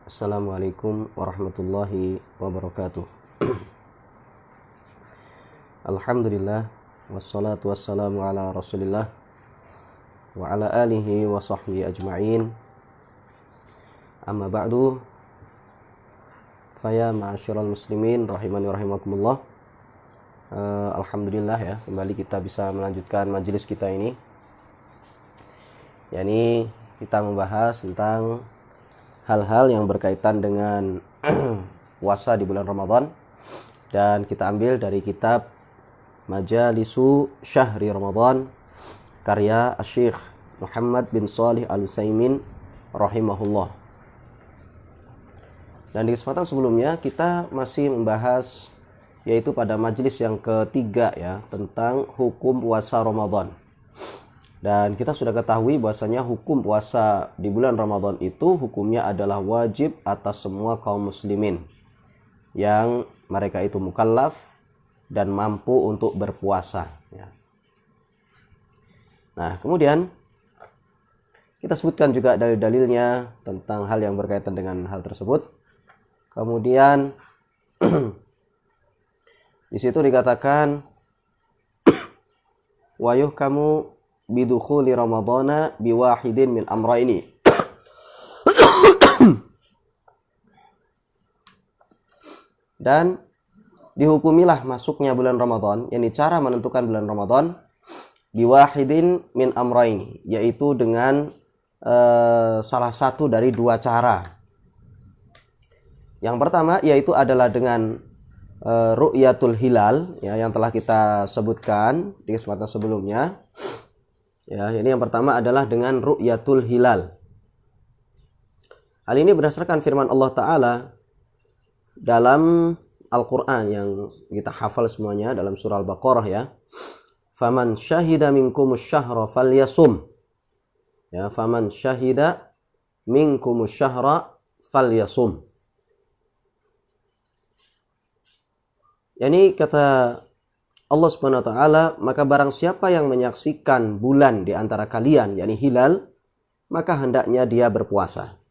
Assalamualaikum warahmatullahi wabarakatuh. Alhamdulillah, wassalatu wassalamu ala rasulillah wa ala alihi wa sahbihi ajma'in. Amma ba'du, faya ma'asyiral muslimin rahimani wa rahimakumullah. Alhamdulillah ya, kembali kita bisa melanjutkan majelis kita ini. Yani kita membahas tentang hal-hal yang berkaitan dengan puasa di bulan Ramadan, dan kita ambil dari kitab Majalisu Syahri Ramadan karya Syekh Muhammad bin Shalih Al-Utsaimin rahimahullah. Dan di kesempatan sebelumnya kita masih membahas, yaitu pada majelis yang ketiga ya, tentang hukum puasa Ramadan. Dan kita sudah ketahui bahwasanya hukum puasa di bulan Ramadan itu hukumnya adalah wajib atas semua kaum muslimin yang mereka itu mukallaf dan mampu untuk berpuasa ya. Nah, kemudian kita sebutkan juga dalil-dalilnya tentang hal yang berkaitan dengan hal tersebut. Kemudian di situ dikatakan wa yuhkamu bidukhuli ramadhana biwahidin min amrayni. Dan dihukumilah masuknya bulan Ramadan, yakni cara menentukan bulan Ramadan biwahidin min amrayni, yaitu dengan salah satu dari dua cara. Yang pertama yaitu adalah dengan ru'yatul hilal ya, yang telah kita sebutkan di kesempatan sebelumnya. Ya, ini yang pertama adalah dengan ru'yatul hilal. Hal ini berdasarkan firman Allah Ta'ala dalam Al-Quran yang kita hafal semuanya dalam surah Al-Baqarah ya. Faman syahida minkumus syahra falyasum. Ya, faman syahida minkumus syahra falyasum. Yani kata Allah Subhanahu wa taala, maka barang siapa yang menyaksikan bulan di antara kalian, yakni hilal, maka hendaknya dia berpuasa.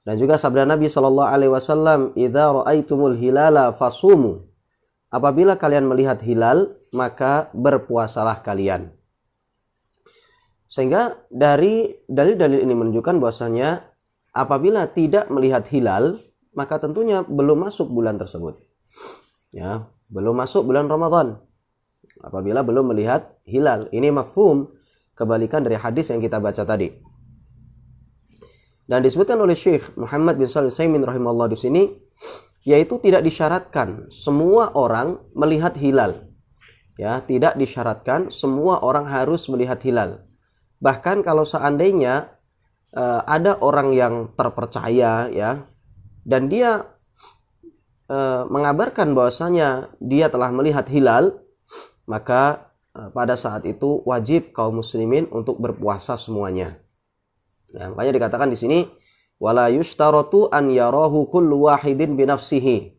Dan juga sabda Nabi sallallahu alaihi wasallam, "Idza ra'aitumul hilala fasumu." Apabila kalian melihat hilal, maka berpuasalah kalian. Sehingga dari dalil-dalil ini menunjukkan bahwasanya apabila tidak melihat hilal, maka tentunya belum masuk bulan tersebut. Ya, belum masuk bulan Ramadan apabila belum melihat hilal. Ini mafhum kebalikan dari hadis yang kita baca tadi. Dan disebutkan oleh Syekh Muhammad bin Shalih Al-Utsaimin rahimahullah di sini, yaitu tidak disyaratkan semua orang melihat hilal. Ya, tidak disyaratkan semua orang harus melihat hilal. Bahkan kalau seandainya ada orang yang terpercaya ya, dan dia mengabarkan bahwasanya dia telah melihat hilal, maka pada saat itu wajib kaum muslimin untuk berpuasa semuanya. Ya, makanya dikatakan di sini wala yushtaratu an yarahu kullu wahidin bi nafsihi,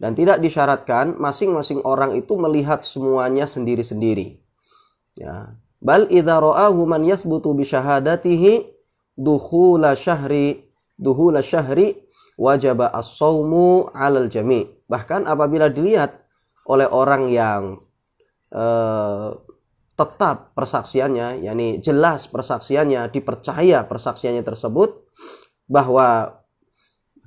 dan tidak disyaratkan masing-masing orang itu melihat semuanya sendiri-sendiri. Ya, bal idza ra'ahu man yasbutu bi syahadatihi dukhula syahri wajaba as-shaumu 'alal jami'. Bahkan apabila dilihat oleh orang yang tetap persaksiannya, yakni jelas persaksiannya, dipercaya persaksiannya tersebut bahwa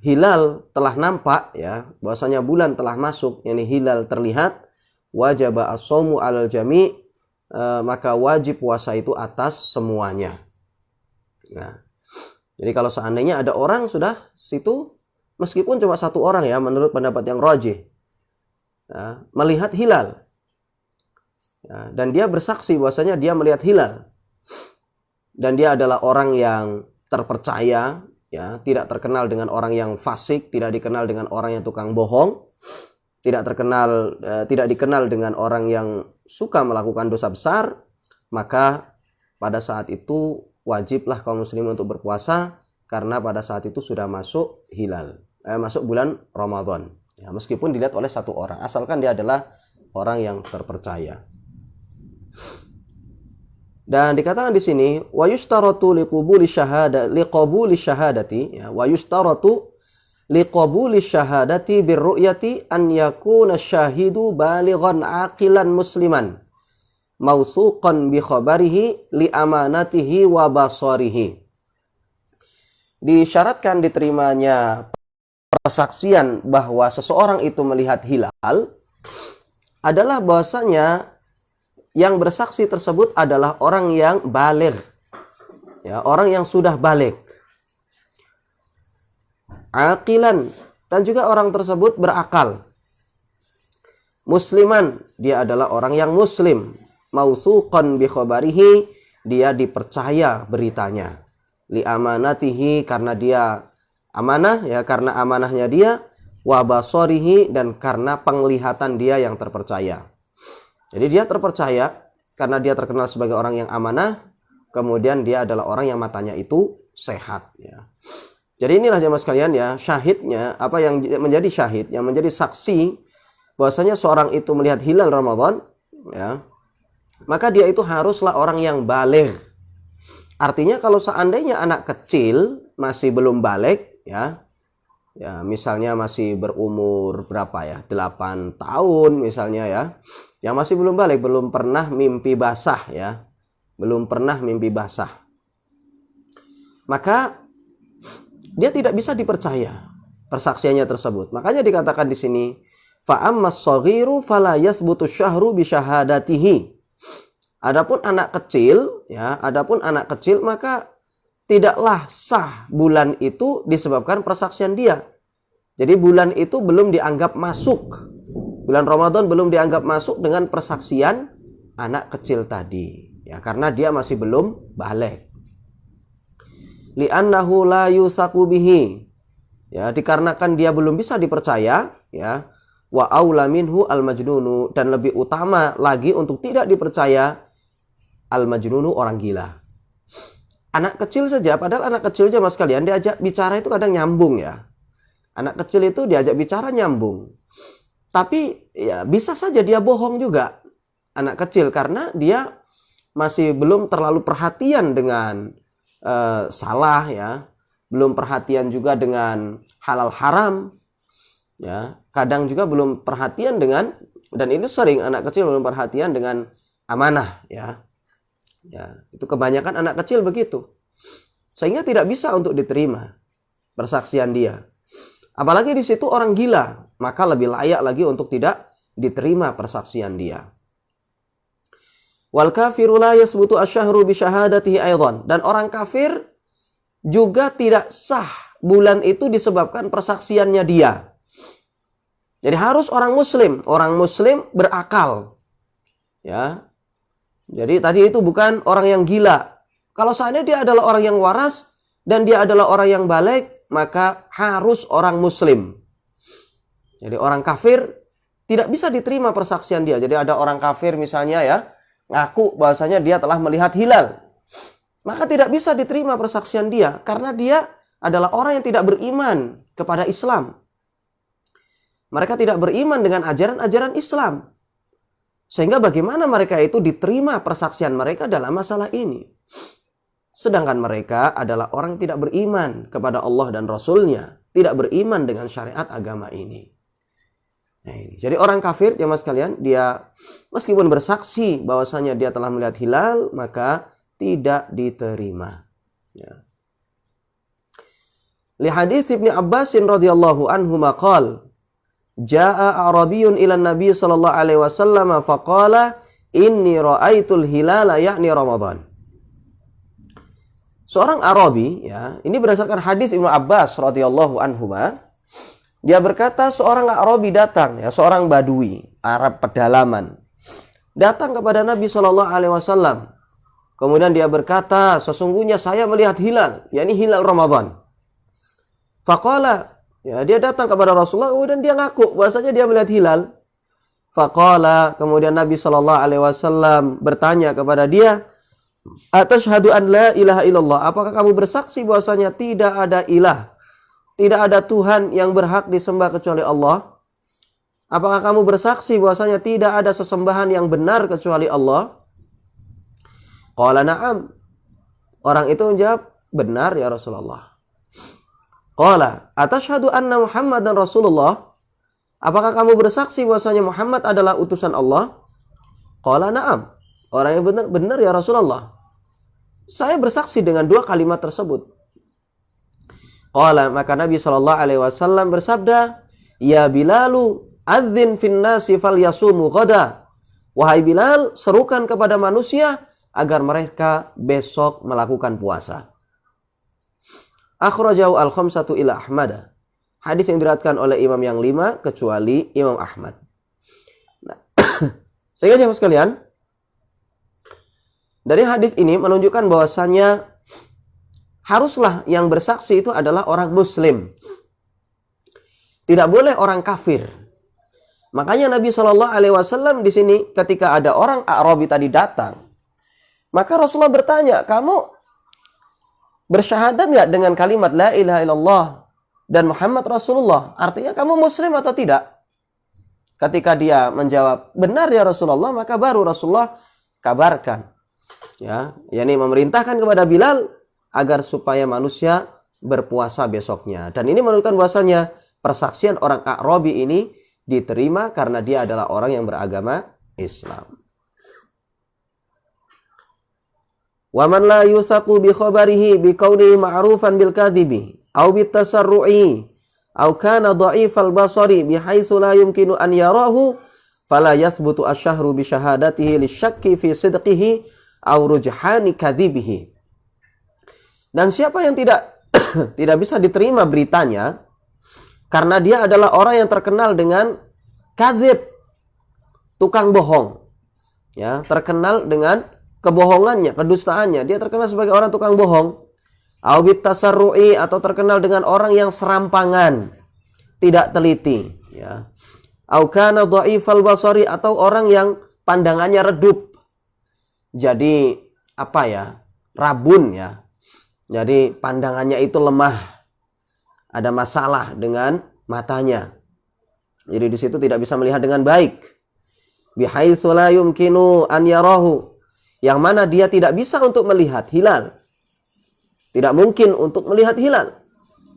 hilal telah nampak ya, bahwasanya bulan telah masuk, yakni hilal terlihat, wajaba as-shaumu 'alal jami', maka wajib puasa itu atas semuanya. Nah, jadi kalau seandainya ada orang sudah situ, meskipun cuma satu orang ya, menurut pendapat yang rajih, ya, melihat hilal, ya, dan dia bersaksi bahwasanya dia melihat hilal, dan dia adalah orang yang terpercaya, ya, tidak terkenal dengan orang yang fasik, tidak dikenal dengan orang yang tukang bohong, tidak dikenal dengan orang yang suka melakukan dosa besar, maka pada saat itu wajiblah kaum muslimin untuk berpuasa, karena pada saat itu sudah masuk hilal. Masuk bulan Ramadan ya, meskipun dilihat oleh satu orang, asalkan dia adalah orang yang terpercaya. Dan dikatakan di sini wa yushtaratu liqabuli syahadati, ya, wa yushtaratu liqabuli syahadati birru'yati an yakuna syahidu balighan aqilan musliman mausuqan bi khabarihi li amanatihi wa basarihi. Disyaratkan diterimanya persaksian bahwa seseorang itu melihat hilal adalah bahwasanya yang bersaksi tersebut adalah orang yang baligh, ya, orang yang sudah baligh, aqilan, dan juga orang tersebut berakal, musliman, dia adalah orang yang muslim, mausuqan bi khabarihi, dia dipercaya beritanya, li amanatihi, karena dia amanah, ya, karena amanahnya dia, wa basarihi, dan karena penglihatan dia yang terpercaya. Jadi dia terpercaya karena dia terkenal sebagai orang yang amanah, kemudian dia adalah orang yang matanya itu sehat, ya. Jadi inilah jemaah sekalian, ya, syahidnya, apa yang menjadi syahid, yang menjadi saksi bahwasanya seorang itu melihat hilal Ramadan, ya, maka dia itu haruslah orang yang baligh. Artinya kalau seandainya anak kecil masih belum baligh, ya, misalnya masih berumur berapa, ya, 8 tahun misalnya, ya, yang masih belum baligh, belum pernah mimpi basah, ya, belum pernah mimpi basah, maka dia tidak bisa dipercaya persaksiannya tersebut. Makanya dikatakan di sini fa ammas shaghiru fala yasbutu syahru bi syahadatihi. Adapun anak kecil, ya, adapun anak kecil maka tidaklah sah bulan itu disebabkan persaksian dia. Jadi bulan itu belum dianggap masuk. Bulan Ramadan belum dianggap masuk dengan persaksian anak kecil tadi, ya, karena dia masih belum baligh. Li'annahu la yusaku bihi, ya, dikarenakan dia belum bisa dipercaya, ya, wa aula minhu al majnunu, dan lebih utama lagi untuk tidak dipercaya al majnunu, orang gila. Anak kecil saja, padahal anak kecil aja mas kalian diajak bicara itu kadang nyambung, ya. Anak kecil itu diajak bicara nyambung. Tapi ya bisa saja dia bohong juga, anak kecil, karena dia masih belum terlalu perhatian dengan salah, ya, belum perhatian juga dengan halal haram, ya, kadang juga belum perhatian dengan, dan itu sering anak kecil belum perhatian dengan amanah, ya, itu kebanyakan anak kecil begitu, sehingga tidak bisa untuk diterima persaksian dia. Apalagi di situ orang gila, maka lebih layak lagi untuk tidak diterima persaksian dia. Wal kafiru la yasbutu asyahru bi syahadatihi aidan, dan orang kafir juga tidak sah bulan itu disebabkan persaksiannya dia. Jadi harus orang muslim berakal, ya. Jadi tadi itu bukan orang yang gila. Kalau seandainya dia adalah orang yang waras dan dia adalah orang yang baligh, maka harus orang muslim. Jadi orang kafir tidak bisa diterima persaksian dia. Jadi ada orang kafir misalnya, ya, ngaku bahwasanya dia telah melihat hilal, maka tidak bisa diterima persaksian dia karena dia adalah orang yang tidak beriman kepada Islam. Mereka tidak beriman dengan ajaran-ajaran Islam. Sehingga bagaimana mereka itu diterima persaksian mereka dalam masalah ini? Sedangkan mereka adalah orang yang tidak beriman kepada Allah dan Rasul-Nya, tidak beriman dengan syariat agama ini. Nah, ini. Jadi orang kafir, ya mas kalian, dia meskipun bersaksi bahwasanya dia telah melihat hilal, maka tidak diterima. Ya. Li hadits Ibnu Abbas radhiyallahu anhu maqal, jaa Arabiyyun ila Nabi sallallahu alaihi wasallam faqala inni ra'aitul hilala yakni Ramadan. Seorang Arabi, ya, ini berdasarkan hadis Ibnu Abbas radhiyallahu anhuma, dia berkata seorang Arabi datang, ya, seorang Badui, Arab pedalaman, datang kepada Nabi Shallallahu Alaihi Wasallam. Kemudian dia berkata, sesungguhnya saya melihat hilal, yakni hilal Ramadan. Faqala, ya, dia datang kepada Rasulullah, dan dia ngaku bahwasanya dia melihat hilal. Faqala, kemudian Nabi Shallallahu Alaihi Wasallam bertanya kepada dia, atashhadu an la ilaha illallah, apakah kamu bersaksi bahwasanya tidak ada ilah, tidak ada Tuhan yang berhak disembah kecuali Allah? Apakah kamu bersaksi bahwasanya tidak ada sesembahan yang benar kecuali Allah? Qala na'am. Orang itu menjawab, benar ya Rasulullah. Qala, atashhadu anna Muhammadan Rasulullah? Apakah kamu bersaksi bahwasanya Muhammad adalah utusan Allah? Qala na'am. Orang yang benar ya Rasulullah. Saya bersaksi dengan dua kalimat tersebut. Qala, maka Nabi SAW bersabda, ya Bilalu, adzin fin nasi falyasumu ghada. Wahai Bilal, serukan kepada manusia agar mereka besok melakukan puasa. Akhrajahu al-khamsatu ila Ahmad. Hadis yang diriwayatkan oleh imam yang 5 kecuali Imam Ahmad. Nah, sehingga jemaah sekalian, dari hadis ini menunjukkan bahwasanya haruslah yang bersaksi itu adalah orang muslim. Tidak boleh orang kafir. Makanya Nabi SAW di sini ketika ada orang A'rabi tadi datang, maka Rasulullah bertanya, kamu bersyahadat nggak dengan kalimat la ilaha illallah dan Muhammad Rasulullah? Artinya kamu muslim atau tidak? Ketika dia menjawab, benar ya Rasulullah, maka baru Rasulullah kabarkan. Ya, yakni memerintahkan kepada Bilal agar supaya manusia berpuasa besoknya. Dan ini menunjukkan bahwasanya persaksian orang A'rabi ini diterima karena dia adalah orang yang beragama Islam. Wa man la yusaqu bi khabarihi bi kaunihi ma'rufan bil kadhibi aw bit tasarru'i aw kana dha'ifal basari bi haitsu la yumkinu an yarahu fala yasbutu asyhru bi syahadatihi lisyakki fi sidqihi aw rujhani kadhibihi. Dan siapa yang tidak bisa diterima beritanya karena dia adalah orang yang terkenal dengan kadzib, tukang bohong. Ya, terkenal dengan kebohongannya, kedustaannya. Dia terkenal sebagai orang tukang bohong. Awit tasarru'i, atau terkenal dengan orang yang serampangan, tidak teliti. Ya. Au kana dha'ifal basari, atau orang yang pandangannya redup. Jadi apa ya? Rabun ya. Jadi pandangannya itu lemah. Ada masalah dengan matanya. Jadi di situ tidak bisa melihat dengan baik. Bihaitsu la yumkinu an yarahu. Yang mana dia tidak bisa untuk melihat hilal. Tidak mungkin untuk melihat hilal.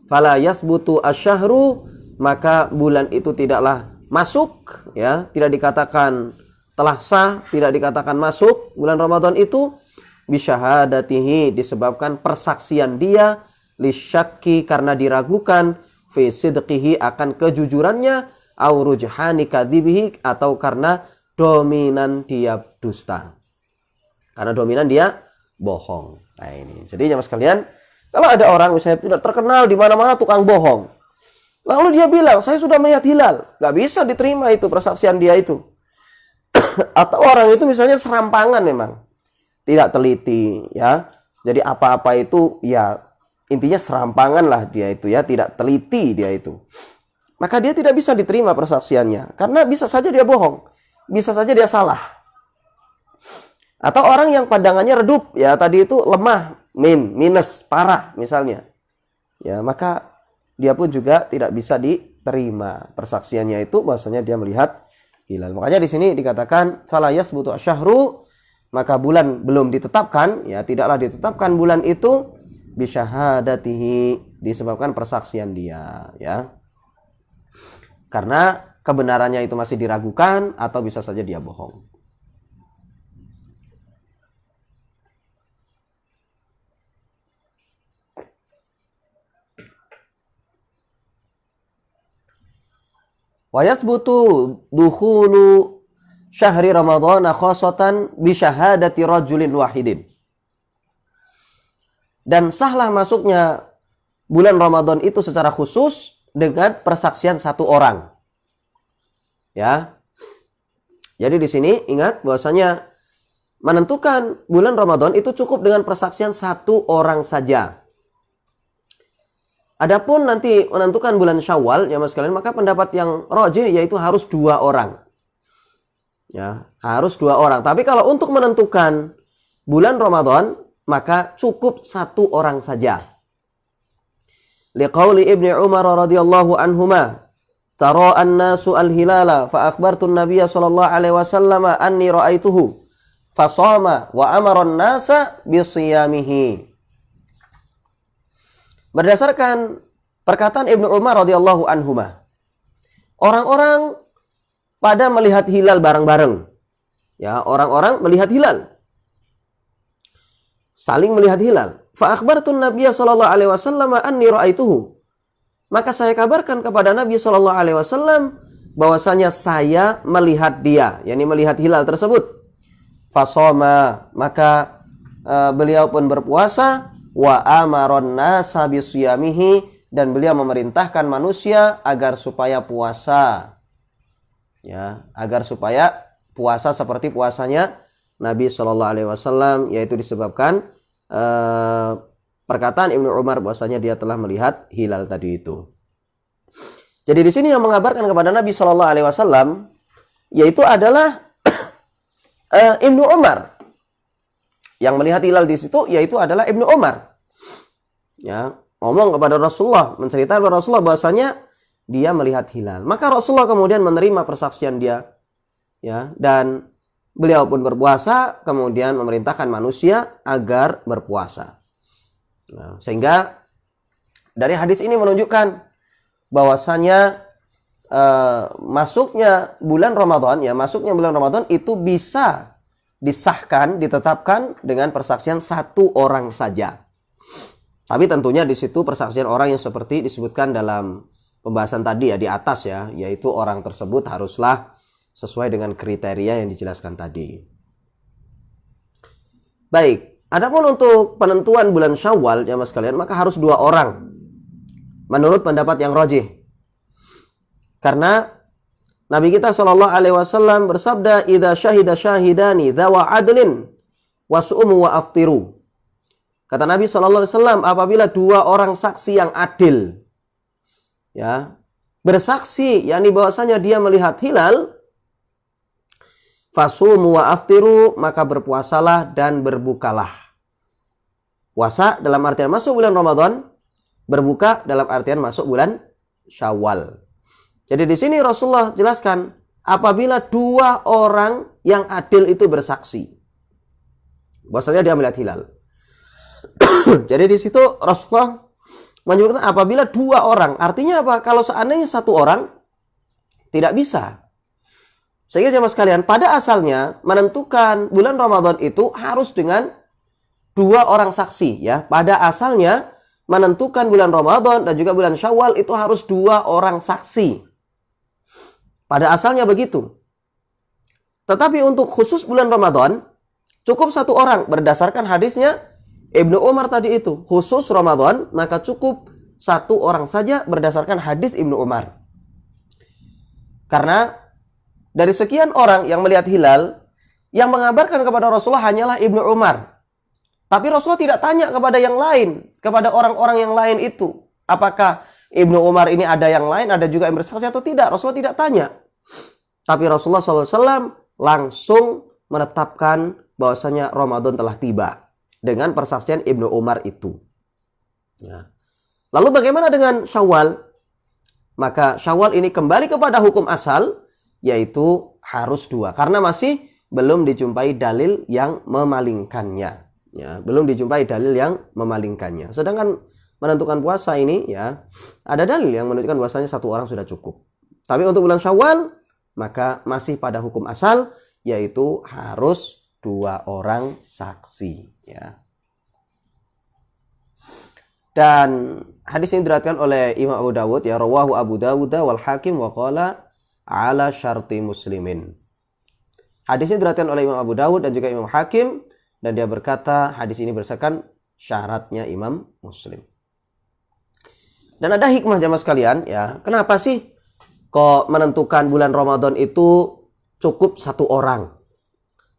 Fala yasbutu asyhru, maka bulan itu tidaklah masuk, ya, tidak dikatakan telah sah, tidak dikatakan masuk bulan Ramadan itu bisyahadatihi, disebabkan persaksian dia, lisyakki, karena diragukan, fi sidqihi, akan kejujurannya, au rujhani kadzibihi, atau karena dominan dia dusta. Karena dominan dia bohong. Nah ini. Jadi jemaah sekalian, kalau ada orang misalnya tidak terkenal di mana-mana tukang bohong, lalu dia bilang, saya sudah melihat hilal, nggak bisa diterima itu persaksian dia itu. Atau orang itu misalnya serampangan memang, tidak teliti, ya. Jadi apa-apa itu, ya intinya serampangan lah dia itu, ya, tidak teliti dia itu. Maka dia tidak bisa diterima persaksiannya, karena bisa saja dia bohong, bisa saja dia salah. Atau orang yang pandangannya redup, ya tadi itu lemah, minus, parah misalnya. Ya, maka dia pun juga tidak bisa diterima persaksiannya itu, bahwasanya dia melihat hilal. Makanya di sini dikatakan fala yasbutu asyhru, maka bulan belum ditetapkan, ya tidaklah ditetapkan bulan itu bisyahadatihi, disebabkan persaksian dia, ya. Karena kebenarannya itu masih diragukan atau bisa saja dia bohong. Wa yasbutu dukhulu syahri ramadhana khasatan bi syahadati rajulin wahidin. Dan sahlah masuknya bulan Ramadan itu secara khusus dengan persaksian satu orang. Ya. Jadi di sini ingat bahwasanya menentukan bulan Ramadan itu cukup dengan persaksian satu orang saja. Adapun nanti menentukan bulan Syawal, ya mas sekalian, maka pendapat yang rajih yaitu harus 2 orang. Ya, harus 2 orang. Tapi kalau untuk menentukan bulan Ramadan, maka cukup 1 orang saja. Liqauli Ibnu Umar radhiyallahu anhuma, tara an-nasu al-hilala fa akhbartu an-nabiy sallallahu alaihi wasallam anni ra'aituhu. fasoma wa amaron nasa bisiyamihi. Berdasarkan perkataan Ibnu Umar radhiyallahu anhuma, orang-orang pada melihat hilal bareng-bareng. Ya, orang-orang melihat hilal. Saling melihat hilal. Fa akhbartun Nabiy sallallahu alaihi wasallam anni ra'aituhu. Maka saya kabarkan kepada Nabi sallallahu alaihi wasallam bahwasanya saya melihat dia, yakni melihat hilal tersebut. Fasoma, maka beliau pun berpuasa, wa amaron nasa bisiyamihi, dan beliau memerintahkan manusia agar supaya puasa. Ya, agar supaya puasa seperti puasanya Nabi Shallallahu Alaihi Wasallam, yaitu disebabkan perkataan Ibnu Umar bahwasanya dia telah melihat hilal tadi itu. Jadi di sini yang mengabarkan kepada Nabi Shallallahu Alaihi Wasallam yaitu adalah Ibnu Umar. Yang melihat hilal di situ yaitu adalah Ibnu Umar. Ya, ngomong kepada Rasulullah, menceritakan kepada Rasulullah bahwasanya dia melihat hilal. Maka Rasulullah kemudian menerima persaksian dia, ya, dan beliau pun berpuasa, kemudian memerintahkan manusia agar berpuasa. Nah, sehingga dari hadis ini menunjukkan bahwasanya masuknya bulan Ramadan, ya, masuknya bulan Ramadan itu bisa disahkan, ditetapkan dengan persaksian satu orang saja. Tapi tentunya di situ persaksian orang yang seperti disebutkan dalam pembahasan tadi ya di atas ya, yaitu orang tersebut haruslah sesuai dengan kriteria yang dijelaskan tadi. Baik, adapun untuk penentuan bulan Syawal ya Mas kalian, maka harus 2 orang. Menurut pendapat yang rajih. Karena Nabi kita Shallallahu alaihi wasallam bersabda, "Idza syahida syahidani dzawa adlin wasumu wa aftiru." Kata Nabi Shallallahu alaihi wasallam, apabila 2 orang saksi yang adil ya bersaksi, yakni bahwasanya dia melihat hilal, fasumu wa aftiru, maka berpuasalah dan berbukalah. Puasa dalam artian masuk bulan Ramadan, berbuka dalam artian masuk bulan Syawal. Jadi di sini Rasulullah jelaskan apabila 2 orang yang adil itu bersaksi bahwasanya dia melihat hilal. Jadi di situ Rasulullah menyebutkan apabila 2 orang, artinya apa? Kalau seandainya 1 orang tidak bisa. Sehingga jemaah sekalian, pada asalnya menentukan bulan Ramadan itu harus dengan 2 orang saksi ya. Pada asalnya menentukan bulan Ramadan dan juga bulan Syawal itu harus 2 orang saksi. Pada asalnya begitu. Tetapi untuk khusus bulan Ramadan cukup 1 orang berdasarkan hadisnya Ibnu Umar tadi itu. Khusus Ramadan maka cukup 1 orang saja berdasarkan hadis Ibnu Umar. Karena dari sekian orang yang melihat hilal, yang mengabarkan kepada Rasulullah hanyalah Ibnu Umar. Tapi Rasulullah tidak tanya kepada yang lain, kepada orang-orang yang lain itu. Apakah Ibnu Umar ini ada yang lain, ada juga yang bersaksi atau tidak? Rasulullah tidak tanya. Tapi Rasulullah SAW langsung menetapkan bahwasanya Ramadan telah tiba dengan persaksian Ibnu Umar itu. Ya. Lalu bagaimana dengan Syawal? Maka Syawal ini kembali kepada hukum asal, yaitu harus 2. Karena masih belum dijumpai dalil yang memalingkannya. Ya, belum dijumpai dalil yang memalingkannya. Sedangkan menentukan puasa ini ya ada dalil yang menunjukkan bahwasanya 1 orang sudah cukup. Tapi untuk bulan Syawal maka masih pada hukum asal, yaitu harus 2 orang saksi ya. Dan hadis ini diriwayatkan oleh Imam Abu Dawud ya, rawahu Abu Dawud wal Hakim wa qala ala syarti muslimin. Hadis ini diriwayatkan oleh Imam Abu Dawud dan juga Imam Hakim, dan dia berkata hadis ini berdasarkan syaratnya Imam Muslim. Dan ada hikmah jamaah sekalian ya, kenapa sih kok menentukan bulan Ramadan itu cukup 1 orang?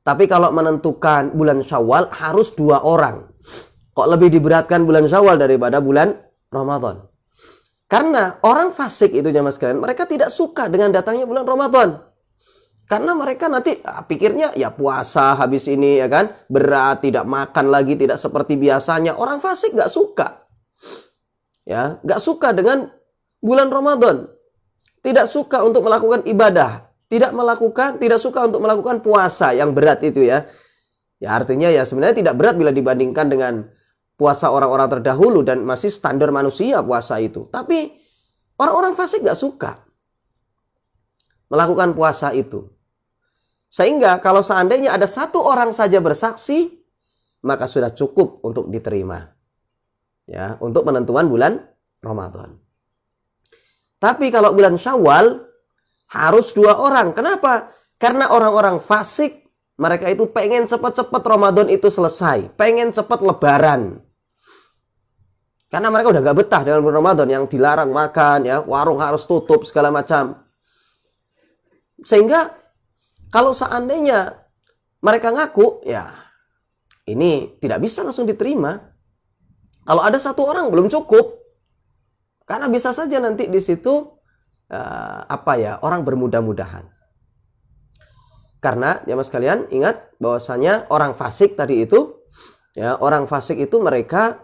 Tapi kalau menentukan bulan Syawal harus 2 orang. Kok lebih diberatkan bulan Syawal daripada bulan Ramadan? Karena orang fasik itu jamaah sekalian, mereka tidak suka dengan datangnya bulan Ramadan. Karena mereka nanti pikirnya ya puasa habis ini ya kan, berat, tidak makan lagi, tidak seperti biasanya. Orang fasik nggak suka. Ya, nggak suka dengan bulan Ramadan. Tidak suka untuk melakukan ibadah, tidak suka untuk melakukan puasa yang berat itu ya. Ya artinya ya sebenarnya tidak berat bila dibandingkan dengan puasa orang-orang terdahulu dan masih standar manusia puasa itu. Tapi orang-orang fasik nggak suka melakukan puasa itu. Sehingga kalau seandainya ada satu orang saja bersaksi, maka sudah cukup untuk diterima. Ya, untuk penentuan bulan Ramadan. Tapi kalau bulan Syawal harus 2 orang. Kenapa? Karena orang-orang fasik, mereka itu pengen cepat-cepat Ramadan itu selesai. Pengen cepat lebaran. Karena mereka udah gak betah dengan bulan Ramadan yang dilarang makan, ya, warung harus tutup segala macam. Sehingga kalau seandainya mereka ngaku, ya ini tidak bisa langsung diterima. Kalau ada satu orang belum cukup. Karena bisa saja nanti di situ orang bermudah-mudahan. Karena jamaah sekalian ingat bahwasanya orang fasik tadi itu, ya, orang fasik itu mereka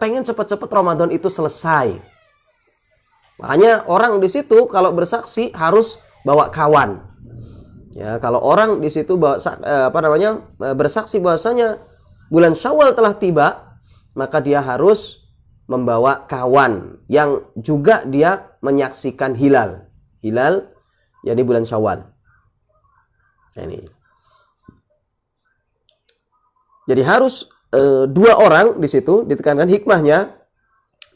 pengen cepat-cepat Ramadan itu selesai. Makanya orang di situ kalau bersaksi harus bawa kawan. Ya, kalau orang di situ bawa bersaksi bahwasanya bulan Syawal telah tiba, maka dia harus membawa kawan yang juga dia menyaksikan hilal. Hilal yakni bulan Syawal. Ini. Jadi harus 2 orang di situ, ditekankan hikmahnya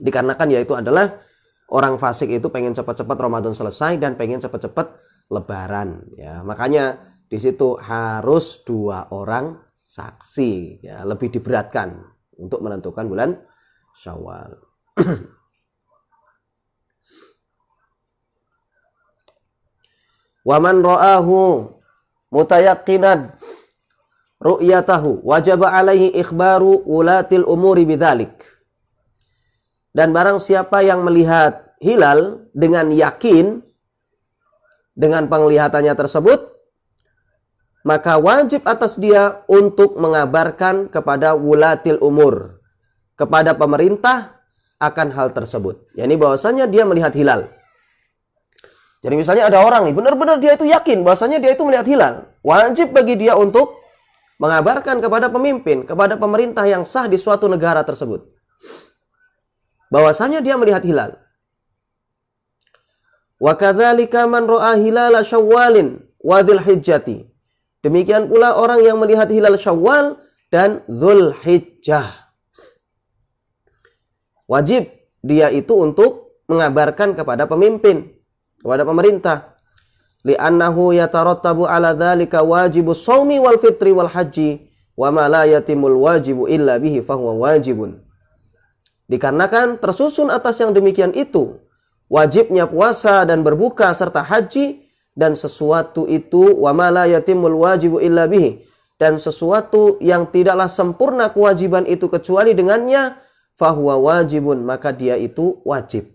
dikarenakan yaitu adalah orang fasik itu pengen cepat-cepat Ramadan selesai dan pengen cepat-cepat lebaran, ya. Makanya di situ harus 2 orang saksi, ya, lebih diberatkan untuk menentukan bulan Syawal. Wa man ra'ahu mutayaqqinan ru'yatahu wajaba alaihi ikhbaru ulatil umuri bidzalik. Dan barang siapa yang melihat hilal dengan yakin dengan penglihatannya tersebut, maka wajib atas dia untuk mengabarkan kepada wulatil umur, kepada pemerintah akan hal tersebut. Yani bahwasanya dia melihat hilal. Jadi misalnya ada orang nih, benar-benar dia itu yakin bahwasanya dia itu melihat hilal. Wajib bagi dia untuk mengabarkan kepada pemimpin, kepada pemerintah yang sah di suatu negara tersebut, bahwasanya dia melihat hilal. Wa kadzalika man ra'a hilala Syawalin wa Dzulhijjati. Demikian pula orang yang melihat hilal Syawal dan Dzulhijjah. Wajib dia itu untuk mengabarkan kepada pemimpin, kepada pemerintah. Li'annahu yatarattabu ala dzalika wajibus shaumi wal fitri wal haji wa ma la yatimul wajibu illa bihi fahuwa wajibun. Dikarenakan tersusun atas yang demikian itu wajibnya puasa dan berbuka serta haji, dan sesuatu itu wa ma la yatimul wajibu illa bihi, dan sesuatu yang tidaklah sempurna kewajiban itu kecuali dengannya, fahuwa wajibun, maka dia itu wajib.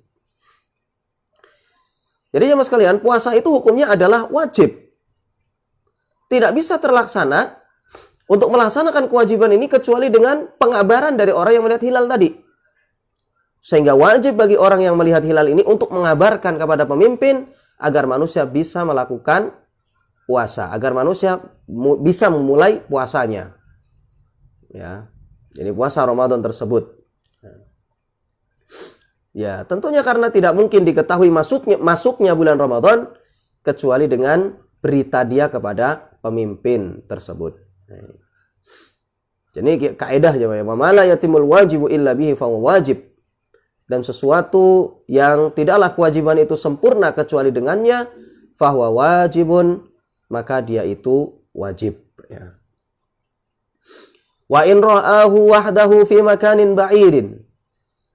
Jadi jemaah sekalian, puasa itu hukumnya adalah wajib. Tidak bisa terlaksana untuk melaksanakan kewajiban ini kecuali dengan pengabaran dari orang yang melihat hilal tadi. Sehingga wajib bagi orang yang melihat hilal ini untuk mengabarkan kepada pemimpin agar manusia bisa melakukan puasa, agar manusia bisa memulai puasanya. Ya. Jadi puasa Ramadan tersebut. Ya, tentunya karena tidak mungkin diketahui masuknya bulan Ramadan kecuali dengan berita dia kepada pemimpin tersebut. Jadi kaidah ya, ma la yatimul wajibu illa bihi fa wajib. Dan sesuatu yang tidaklah kewajiban itu sempurna kecuali dengannya, fahuwa wajibun, maka dia itu wajib. Ya. Wa in ra'ahu wahdahu fi makanin ba'idin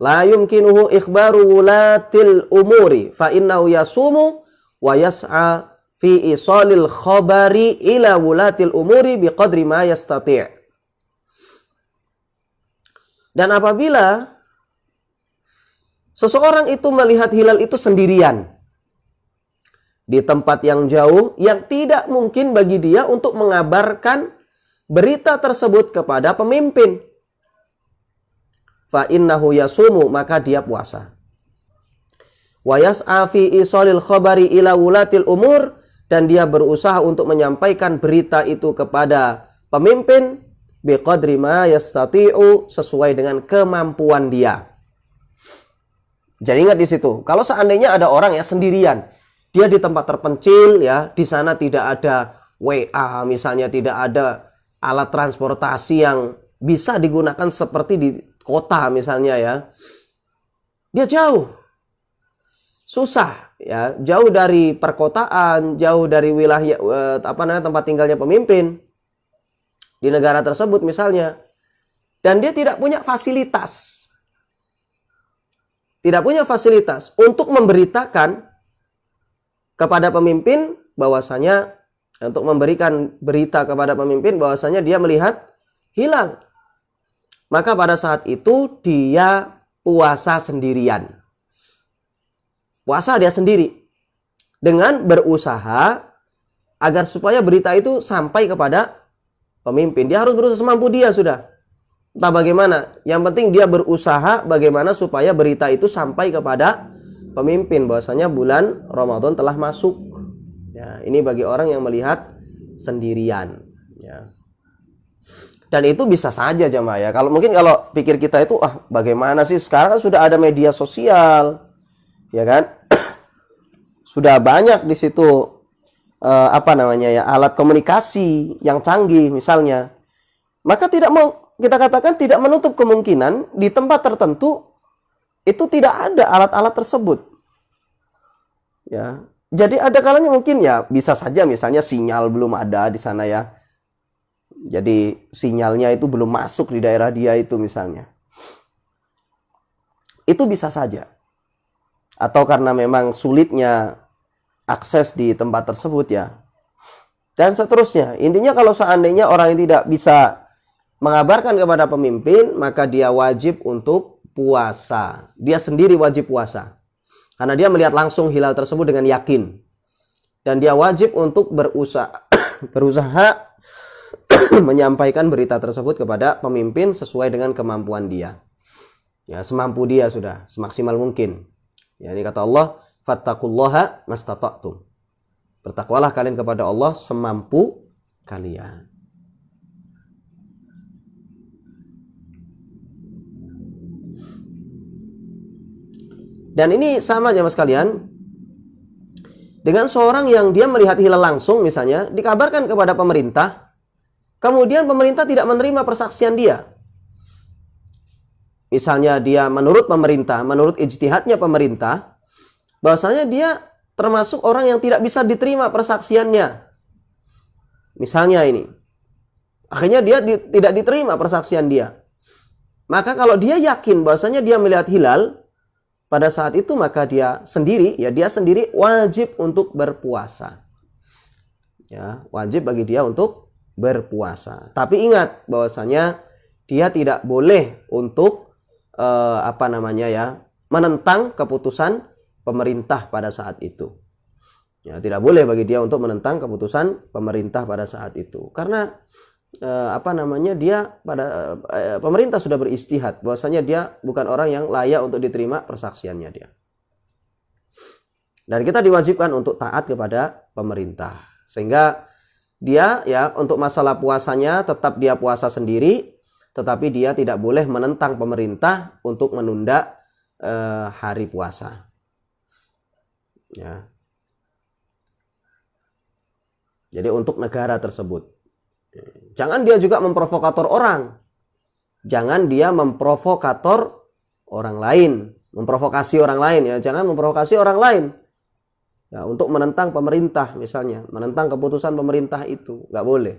la yumkinuhu ikhbaru wulatil umuri fa innahu yasumu wa yas'a fi isalil khabari ila wulatil umuri biqadri ma yastati'. Dan apabila seseorang itu melihat hilal itu sendirian di tempat yang jauh yang tidak mungkin bagi dia untuk mengabarkan berita tersebut kepada pemimpin, fa innahu yasumu, maka dia puasa. Wa yas'a fi isalil khabari ila wulatil umur, dan dia berusaha untuk menyampaikan berita itu kepada pemimpin biqadri ma yastati'u, sesuai dengan kemampuan dia. Jadi ingat di situ, kalau seandainya ada orang ya sendirian, dia di tempat terpencil ya, di sana tidak ada WA misalnya, tidak ada alat transportasi yang bisa digunakan seperti di kota misalnya ya. Dia jauh. Susah ya, jauh dari perkotaan, jauh dari wilayah tempat tinggalnya pemimpin di negara tersebut misalnya. Dan dia tidak punya fasilitas. Tidak punya fasilitas untuk memberitakan kepada pemimpin bahwasanya, untuk memberikan berita kepada pemimpin bahwasanya dia melihat hilal. Maka pada saat itu dia puasa sendirian. Puasa dia sendiri. Dengan berusaha agar supaya berita itu sampai kepada pemimpin. Dia harus berusaha semampu dia sudah. Entah bagaimana, yang penting dia berusaha bagaimana supaya berita itu sampai kepada pemimpin bahwasanya bulan Ramadan telah masuk. Ya, ini bagi orang yang melihat sendirian. Ya. Dan itu bisa saja jemaah ya. Kalau pikir kita itu bagaimana sih sekarang kan sudah ada media sosial, ya kan? Sudah banyak di situ alat komunikasi yang canggih misalnya. Maka kita katakan tidak menutup kemungkinan di tempat tertentu itu tidak ada alat-alat tersebut. Ya. Jadi ada kalanya mungkin ya bisa saja misalnya sinyal belum ada di sana ya. Jadi sinyalnya itu belum masuk di daerah dia itu misalnya. Itu bisa saja. Atau karena memang sulitnya akses di tempat tersebut ya. Dan seterusnya. Intinya kalau seandainya orang yang tidak bisa mengabarkan kepada pemimpin, maka dia wajib untuk puasa. Dia sendiri wajib puasa. Karena dia melihat langsung hilal tersebut dengan yakin. Dan dia wajib untuk berusaha menyampaikan berita tersebut kepada pemimpin sesuai dengan kemampuan dia. Ya, semampu dia sudah, semaksimal mungkin. Ya, ini kata Allah, fattaqullaha mastata'tum. Bertakwalah kalian kepada Allah semampu kalian. Dan ini sama jemaah sekalian dengan seorang yang dia melihat hilal langsung misalnya, dikabarkan kepada pemerintah, kemudian pemerintah tidak menerima persaksian dia. Misalnya dia menurut pemerintah, menurut ijtihadnya pemerintah, bahwasanya dia termasuk orang yang tidak bisa diterima persaksiannya. Misalnya ini. Akhirnya dia tidak diterima persaksian dia. Maka kalau dia yakin bahwasanya dia melihat hilal pada saat itu, maka dia sendiri wajib untuk berpuasa. Ya, wajib bagi dia untuk berpuasa. Tapi ingat bahwasanya dia tidak boleh untuk menentang keputusan pemerintah pada saat itu. Ya, tidak boleh bagi dia untuk menentang keputusan pemerintah pada saat itu. Karena pemerintah sudah beristihad bahwasanya dia bukan orang yang layak untuk diterima persaksiannya dia. Dan kita diwajibkan untuk taat kepada pemerintah. Sehingga dia ya untuk masalah puasanya tetap dia puasa sendiri, tetapi dia tidak boleh menentang pemerintah untuk menunda hari puasa. Ya. Jadi untuk negara tersebut. Jangan dia juga memprovokator orang. Jangan dia memprovokator orang lain, memprovokasi orang lain ya. Jangan memprovokasi orang lain. Ya, untuk menentang pemerintah misalnya, menentang keputusan pemerintah itu nggak boleh.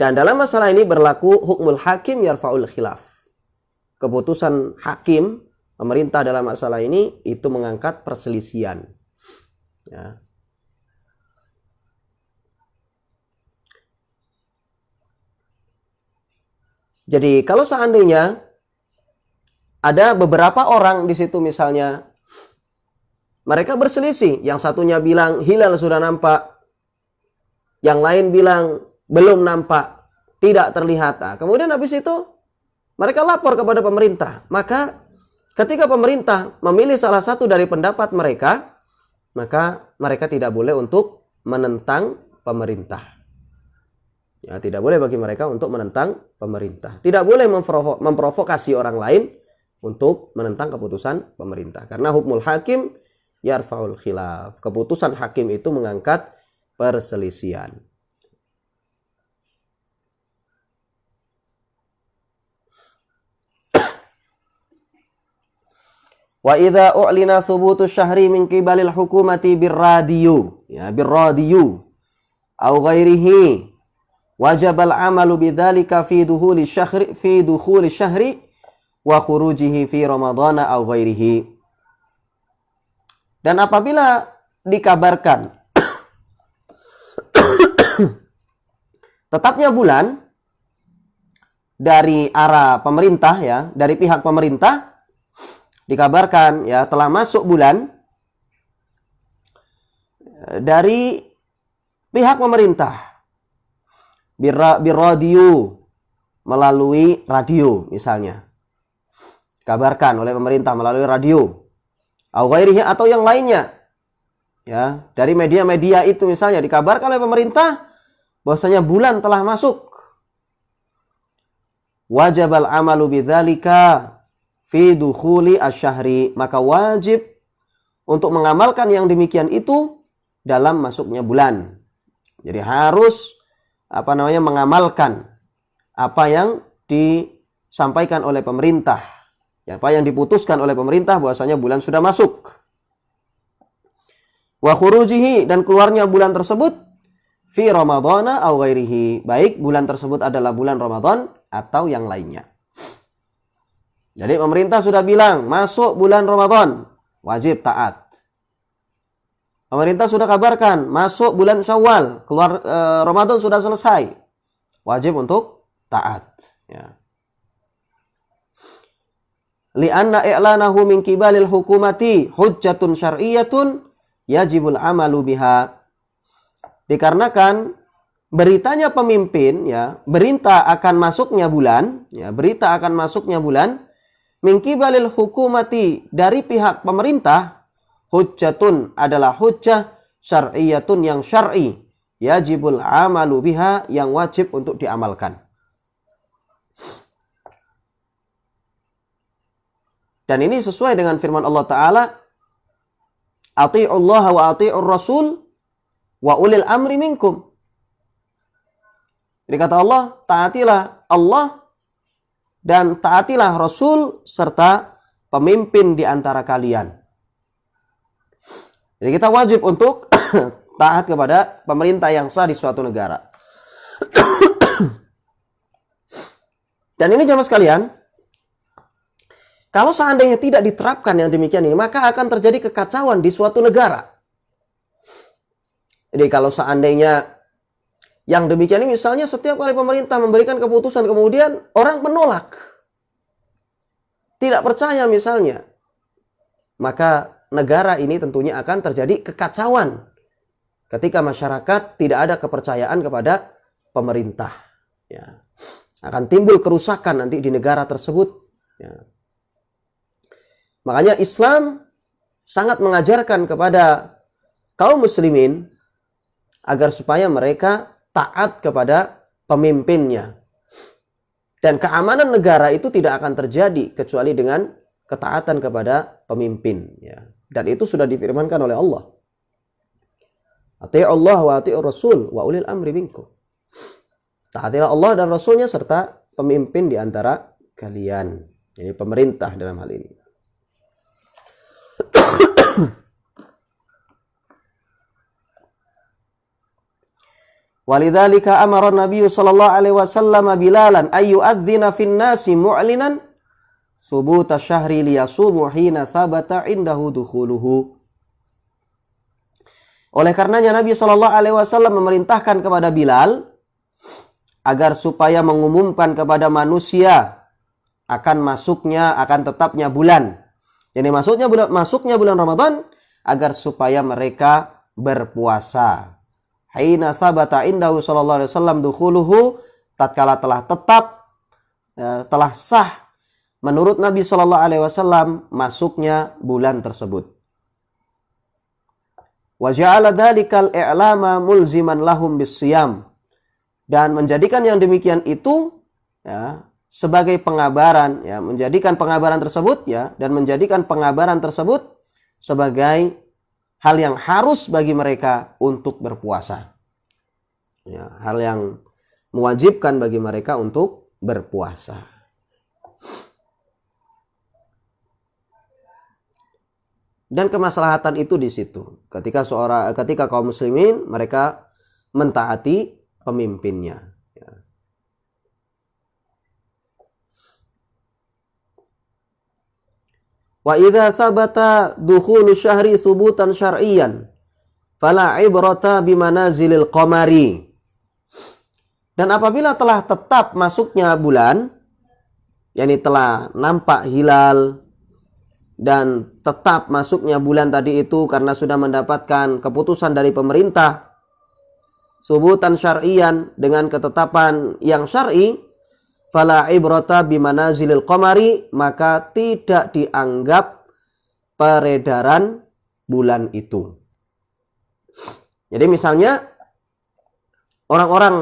Dan dalam masalah ini berlaku hukmul hakim yarfa'ul khilaf. Keputusan hakim pemerintah dalam masalah ini itu mengangkat perselisihan. Ya. Jadi kalau seandainya ada beberapa orang di situ misalnya mereka berselisih, yang satunya bilang hilal sudah nampak, yang lain bilang belum nampak, tidak terlihat. Nah, kemudian habis itu mereka lapor kepada pemerintah. Maka ketika pemerintah memilih salah satu dari pendapat mereka, maka mereka tidak boleh untuk menentang pemerintah. Ya, tidak boleh bagi mereka untuk menentang pemerintah. Tidak boleh memprovokasi orang lain untuk menentang keputusan pemerintah. Karena hukmul hakim yarfa'ul khilaf. Keputusan hakim itu mengangkat perselisihan. Wa idza u'lina thubutu syahri min qibalil hukumati birradiyu, ya birradiyu au ghairihi wajibal amalu bidzalika fi dukhuli syahri wa khurujihi fi ramadhana aw ghairihi. Dan apabila dikabarkan tetapnya bulan dari arah pemerintah, ya, dari pihak pemerintah dikabarkan ya telah masuk bulan dari pihak pemerintah birradio, melalui radio misalnya, kabarkan oleh pemerintah melalui radio, atau yang lainnya, ya, dari media-media itu misalnya dikabarkan oleh pemerintah bahwasanya bulan telah masuk, wajibal amalu bidzalika fi dukhuli asyahri, maka wajib untuk mengamalkan yang demikian itu dalam masuknya bulan. Jadi harus mengamalkan apa yang disampaikan oleh pemerintah, apa yang diputuskan oleh pemerintah bahwasanya bulan sudah masuk. Wa khurujihi, dan keluarnya bulan tersebut fi ramadhana aw ghairihi, baik bulan tersebut adalah bulan Ramadan atau yang lainnya. Jadi pemerintah sudah bilang masuk bulan Ramadan, wajib taat. Pemerintah sudah kabarkan masuk bulan Syawal, keluar Ramadan sudah selesai, wajib untuk taat, ya. Li'anna i'lanahu min kibalil hukumati hujjatun syar'iyyatun yajibul amalu biha. Dikarenakan beritanya pemimpin, ya, berita akan masuknya bulan, ya, berita akan masuknya bulan min kibalil hukumati, dari pihak pemerintah, hujjatun adalah hujjah, syar'iyyatun yang syar'i, yajibul amalu biha, yang wajib untuk diamalkan. Dan ini sesuai dengan firman Allah Ta'ala, ati'ullaha wa ati'ur rasul wa ulil amri minkum. Jadi kata Allah, taatilah Allah dan taatilah Rasul serta pemimpin di antara kalian. Jadi kita wajib untuk taat kepada pemerintah yang sah di suatu negara. Dan ini jamaah sekalian, kalau seandainya tidak diterapkan yang demikian ini, maka akan terjadi kekacauan di suatu negara. Jadi kalau seandainya yang demikian ini, misalnya setiap kali pemerintah memberikan keputusan kemudian orang menolak, tidak percaya misalnya, maka negara ini tentunya akan terjadi kekacauan ketika masyarakat tidak ada kepercayaan kepada pemerintah, ya. Akan timbul kerusakan nanti di negara tersebut, ya. Makanya Islam sangat mengajarkan kepada kaum muslimin agar supaya mereka taat kepada pemimpinnya. Dan keamanan negara itu tidak akan terjadi kecuali dengan ketaatan kepada pemimpin, ya. Dan itu sudah difirmankan oleh Allah. Ati'ullah wa ati'ur rasul wa ulil amri minkum. Taatilah Allah dan Rasulnya serta pemimpin di antara kalian. Jadi pemerintah dalam hal ini. Walidzalika amara Nabi sallallahu alaihi wasallam Bilalan ayu adzina fin nasi mu'linan subuta syahri liyasumu hina sabata indahu dukhuluhu. Oleh karenanya Nabi sallallahu alaihi wasallam memerintahkan kepada Bilal agar supaya mengumumkan kepada manusia akan tetapnya bulan. Jadi masuknya bulan Ramadan agar supaya mereka berpuasa. Hina sabata indahu sallallahu alaihi wasallam dukhuluhu, tatkala telah telah sah menurut Nabi sallallahu alaihi wasallam masuknya bulan tersebut. Wa ja'ala dzalikal i'lama mulziman lahum bisiyam. Dan menjadikan yang demikian itu ya sebagai pengabaran, ya, menjadikan pengabaran tersebut ya, dan menjadikan pengabaran tersebut sebagai hal yang harus bagi mereka untuk berpuasa. Ya, hal yang mewajibkan bagi mereka untuk berpuasa. Dan kemaslahatan itu di situ. Ketika kaum muslimin mereka mentaati pemimpinnya. Wa idza sabata dukhulu syahri subutan syar'iyyan fala ibrata bimanazilil qamari. Dan apabila telah tetap masuknya bulan, yakni telah nampak hilal dan tetap masuknya bulan tadi itu karena sudah mendapatkan keputusan dari pemerintah subutan syar'iyyan dengan ketetapan yang syar'i, fala ibrata bimanazilil qamari, maka tidak dianggap peredaran bulan itu. Jadi misalnya orang-orang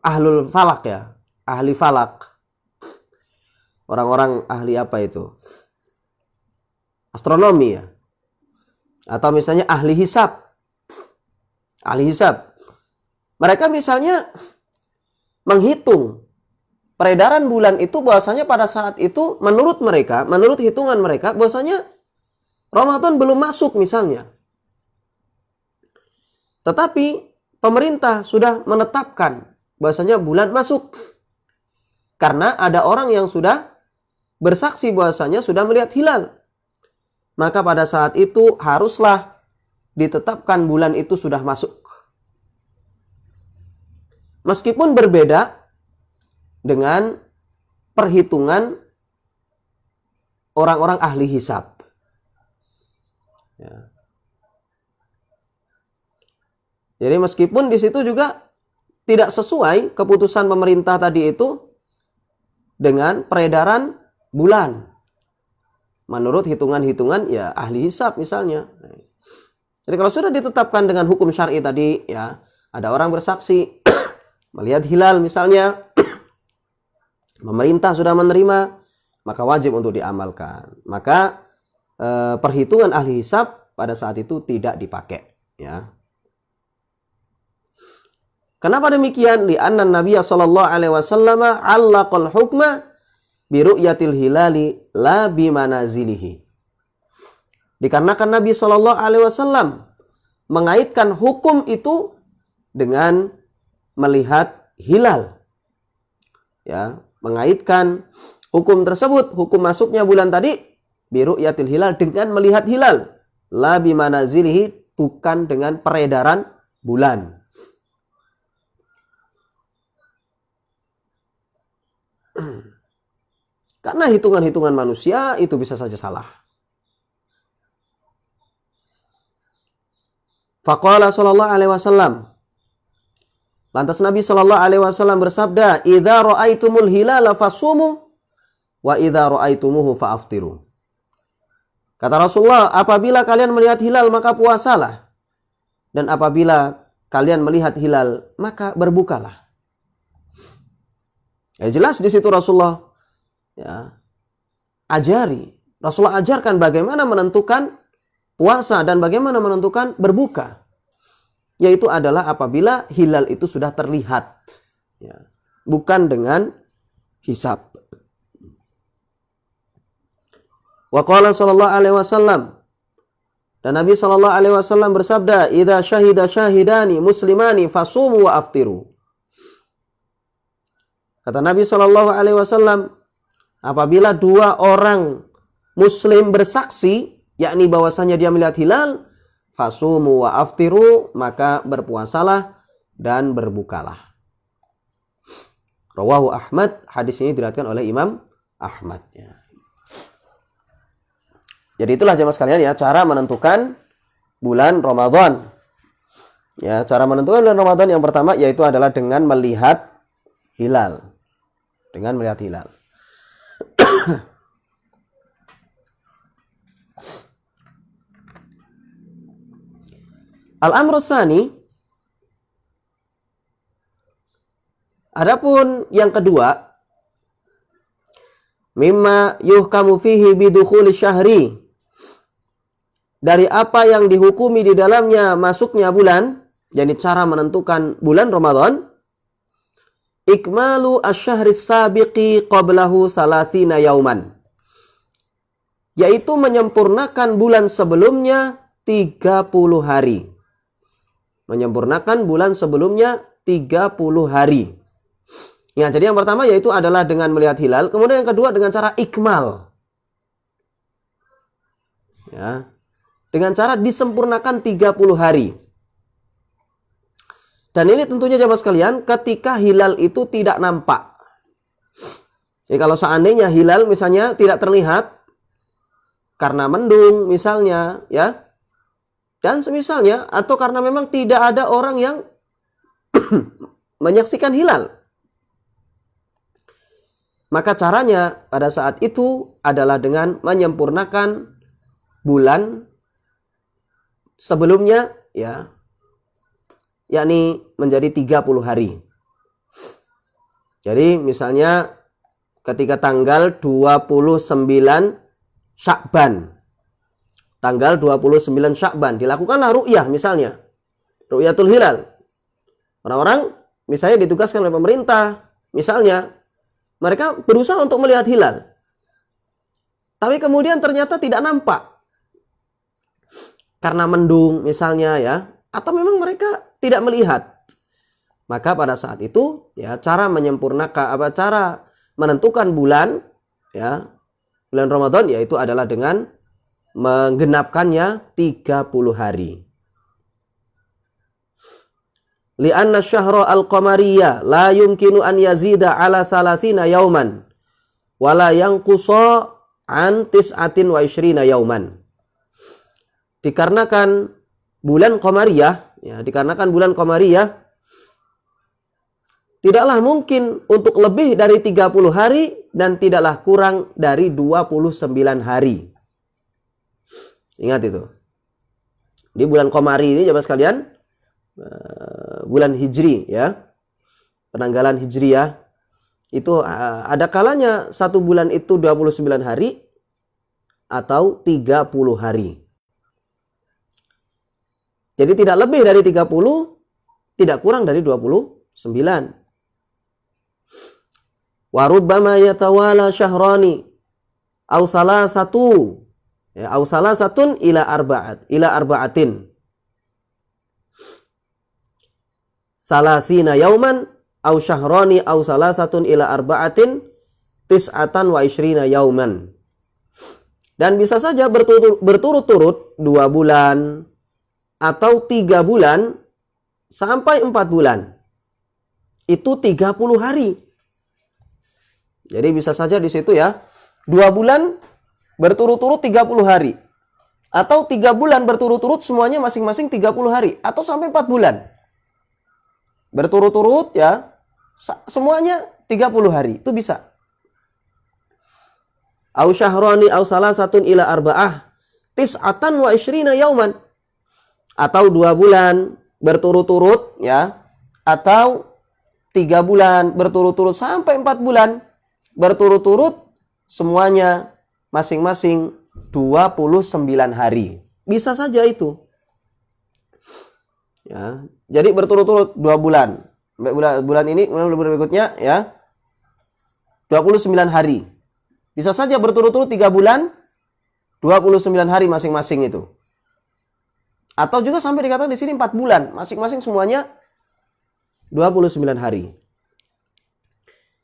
ahlul falak ya, ahli falak. Orang-orang ahli apa itu? Astronomi ya. Atau misalnya ahli hisab. Ahli hisab. Mereka misalnya menghitung peredaran bulan itu bahwasanya pada saat itu menurut mereka, menurut hitungan mereka bahwasanya Ramadan belum masuk misalnya. Tetapi pemerintah sudah menetapkan bahwasanya bulan masuk. Karena ada orang yang sudah bersaksi bahwasanya sudah melihat hilal. Maka pada saat itu haruslah ditetapkan bulan itu sudah masuk. Meskipun berbeda dengan perhitungan orang-orang ahli hisab. Ya. Jadi meskipun di situ juga tidak sesuai keputusan pemerintah tadi itu dengan peredaran bulan. Menurut hitungan-hitungan ya ahli hisab misalnya. Jadi kalau sudah ditetapkan dengan hukum syar'i tadi ya, ada orang bersaksi melihat hilal misalnya, pemerintah sudah menerima, maka wajib untuk diamalkan. Maka perhitungan ahli hisab pada saat itu tidak dipakai. Ya. Kenapa demikian? Li'anna Nabiya sallallahu alaihi wasallam 'allaqal hukma bi ru'yatil hilali la bi manazilihi. Dikarenakan Nabi sallallahu alaihi wasallam mengaitkan hukum itu dengan melihat hilal. Ya, mengaitkan hukum tersebut, hukum masuknya bulan tadi bi ru'yatil hilal dengan melihat hilal, la bi manazilihi, bukan dengan peredaran bulan. Karena hitungan-hitungan manusia itu bisa saja salah. Faqala sallallahu alaihi wasallam. Lantas Nabi sallallahu alaihi wasallam bersabda, "Idza ra'aitumul hilala fasumu wa idza ra'aitumuhu fa'aftiru." Kata Rasulullah, apabila kalian melihat hilal maka puasalah. Dan apabila kalian melihat hilal maka berbukalah. Ya jelas di situ Rasulullah ya ajari. Rasulullah ajarkan bagaimana menentukan puasa dan bagaimana menentukan berbuka. Yaitu adalah apabila hilal itu sudah terlihat. Ya. Bukan dengan hisab. Wa qala sallallahu alaihi wasallam. Dan Nabi sallallahu alaihi wasallam bersabda, "Idza syahida syahidani muslimani fasumu wa aftiru." Kata Nabi sallallahu alaihi wasallam, apabila dua orang muslim bersaksi, yakni bahwasanya dia melihat hilal, fasumu wa aftiru, maka berpuasalah dan berbukalah. Rawahu Ahmad, hadis ini diriwayatkan oleh Imam Ahmad. Ya. Jadi itulah jemaah sekalian ya, cara menentukan bulan Ramadan. Ya, cara menentukan bulan Ramadan yang pertama yaitu adalah dengan melihat hilal. Dengan melihat hilal. Al-amru tsani, adapun yang kedua, mimma yuhkamu fihi bidukhuli syahri, dari apa yang dihukumi di dalamnya masuknya bulan, jadi cara menentukan bulan Ramadan, ikmalu asyahri sabiqi qablahu salasina yauman, yaitu menyempurnakan bulan sebelumnya 30 hari. Menyempurnakan bulan sebelumnya 30 hari. Ya, jadi yang pertama yaitu adalah dengan melihat hilal, kemudian yang kedua dengan cara ikmal. Ya. Dengan cara disempurnakan 30 hari. Dan ini tentunya jamaah sekalian ketika hilal itu tidak nampak. Jadi kalau seandainya hilal misalnya tidak terlihat karena mendung misalnya, ya. Dan semisalnya, atau karena memang tidak ada orang yang menyaksikan hilal. Maka caranya pada saat itu adalah dengan menyempurnakan bulan sebelumnya, ya, yakni menjadi 30 hari. Jadi misalnya ketika tanggal 29 Sya'ban. Tanggal 29 Sya'ban dilakukanlah ru'yah misalnya. Ru'yatul hilal. Orang-orang misalnya ditugaskan oleh pemerintah, misalnya mereka berusaha untuk melihat hilal. Tapi kemudian ternyata tidak nampak. Karena mendung misalnya, ya, atau memang mereka tidak melihat. Maka pada saat itu, ya, cara menyempurnakan cara menentukan bulan, ya, bulan Ramadan, yaitu adalah dengan menggenapkannya 30 hari. Li'anna syahra al-qamariyya la yumkinu an yazida ala salasina yauman wala yanqusa an tis'atin wa ishrina yauman. Dikarenakan bulan qamariyah, ya, dikarenakan bulan qamariyah tidaklah mungkin untuk lebih dari 30 hari dan tidaklah kurang dari 29 hari. Ingat itu. Di bulan qamari ini jemaah sekalian, bulan Hijri, ya, penanggalan Hijriyah, itu ada kalanya satu bulan itu 29 hari atau 30 hari. Jadi tidak lebih dari 30, tidak kurang dari 29. Wa rubbama yatawala syahrani aw salasatu, ya, aw salasatun ila arba'atin. Salasina yauman aw syahrani aw salasatun ila arba'atin tis'atan wa ishrina yauman. Dan bisa saja berturut-turut 2 bulan atau 3 bulan sampai 4 bulan. Itu 30 hari. Jadi bisa saja di situ, ya, 2 bulan berturut-turut 30 hari. Atau 3 bulan berturut-turut semuanya masing-masing 30 hari. Atau sampai 4 bulan. Berturut-turut, ya, semuanya 30 hari. Itu bisa. Au syahrani au salasatun ila arba'ah tis'atan wa ishrina yauman. Atau 2 bulan berturut-turut, ya, atau 3 bulan berturut-turut sampai 4 bulan berturut-turut semuanya masing-masing 29 hari. Bisa saja itu. Ya, jadi berturut-turut 2 bulan. Bulan ini, bulan berikutnya, ya, 29 hari. Bisa saja berturut-turut 3 bulan 29 hari masing-masing itu. Atau juga sampai dikatakan di sini 4 bulan, masing-masing semuanya 29 hari.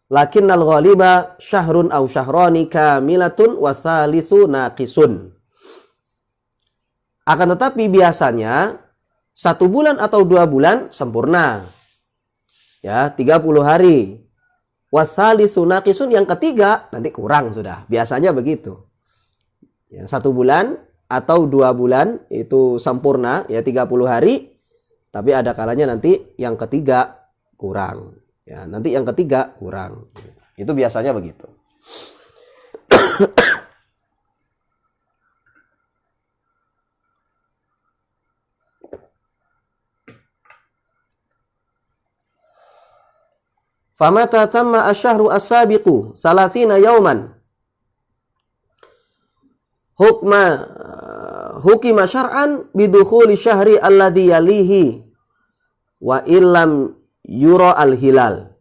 Lakinnal ghaliba syahrun aw syahrani kamilatun wa salisu naqisun. Akan tetapi biasanya 1 bulan atau 2 bulan sempurna. Ya, 30 hari. Wa salisu naqisun, yang ketiga nanti kurang sudah. Biasanya begitu. Ya, 1 bulan atau 2 bulan itu sempurna, ya, 30 hari. Tapi ada kalanya nanti yang ketiga kurang. Ya, nanti yang ketiga kurang. Itu biasanya begitu. famata tamma asyahru as-sabiqu salasina yauman hukima syar'an bidukhuli syahri alladhi yalihi wa illam yura al-hilal.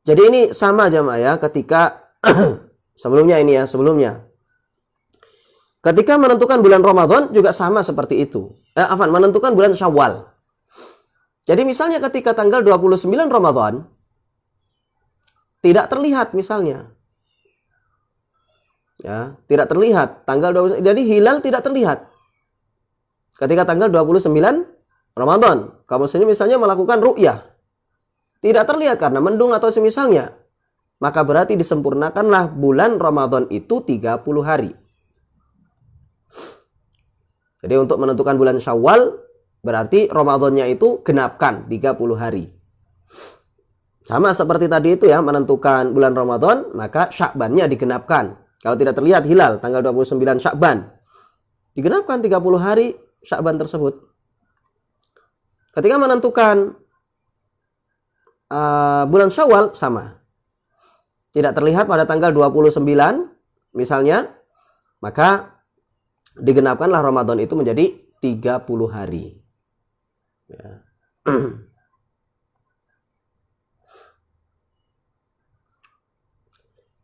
Jadi ini sama jamaah ya, ketika sebelumnya ketika menentukan bulan Ramadan juga sama seperti itu. Menentukan bulan Syawal. Jadi misalnya ketika tanggal 29 Ramadan tidak terlihat misalnya. Ya, tidak terlihat tanggal 20. Jadi hilal tidak terlihat. Ketika tanggal 29 Ramadan, kamu sendiri misalnya melakukan ru'yah. Tidak terlihat karena mendung atau semisalnya. Maka berarti disempurnakanlah bulan Ramadan itu 30 hari. Jadi untuk menentukan bulan Syawal, berarti Ramadannya itu genapkan 30 hari. Sama seperti tadi itu ya, menentukan bulan Ramadan, maka Sya'bannya digenapkan. Kalau tidak terlihat hilal tanggal 29 Sya'ban, digenapkan 30 hari Sya'ban tersebut. Ketika menentukan bulan Syawal sama. Tidak terlihat pada tanggal 29 misalnya, maka digenapkanlah Ramadan itu menjadi 30 hari. Ya.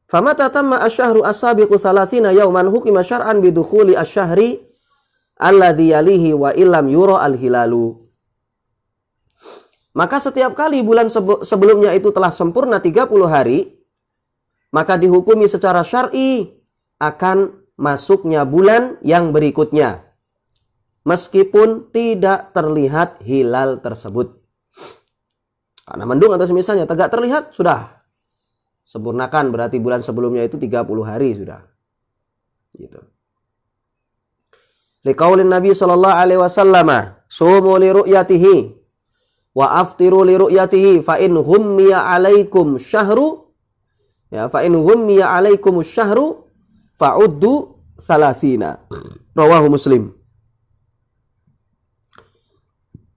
Famata tamma asyahru as-sabiqu salasina yauman hukima syar'an bidukhuli asyahri alladhi yalihi wa illam yura al-hilalu. Maka setiap kali bulan sebelumnya itu telah sempurna 30 hari, maka dihukumi secara syar'i akan masuknya bulan yang berikutnya. Meskipun tidak terlihat hilal tersebut. Karena mendung atau semisalnya tegak terlihat, sudah. Sempurnakan, berarti bulan sebelumnya itu 30 hari sudah. Gitu. Liqaulin Nabi sallallahu alaihi wasallam, "Sumu li ru'yatihi wa aftiru li ru'yatihi fa in hummiya 'alaikum syahru fa'uddu salasina." Rawahu Muslim.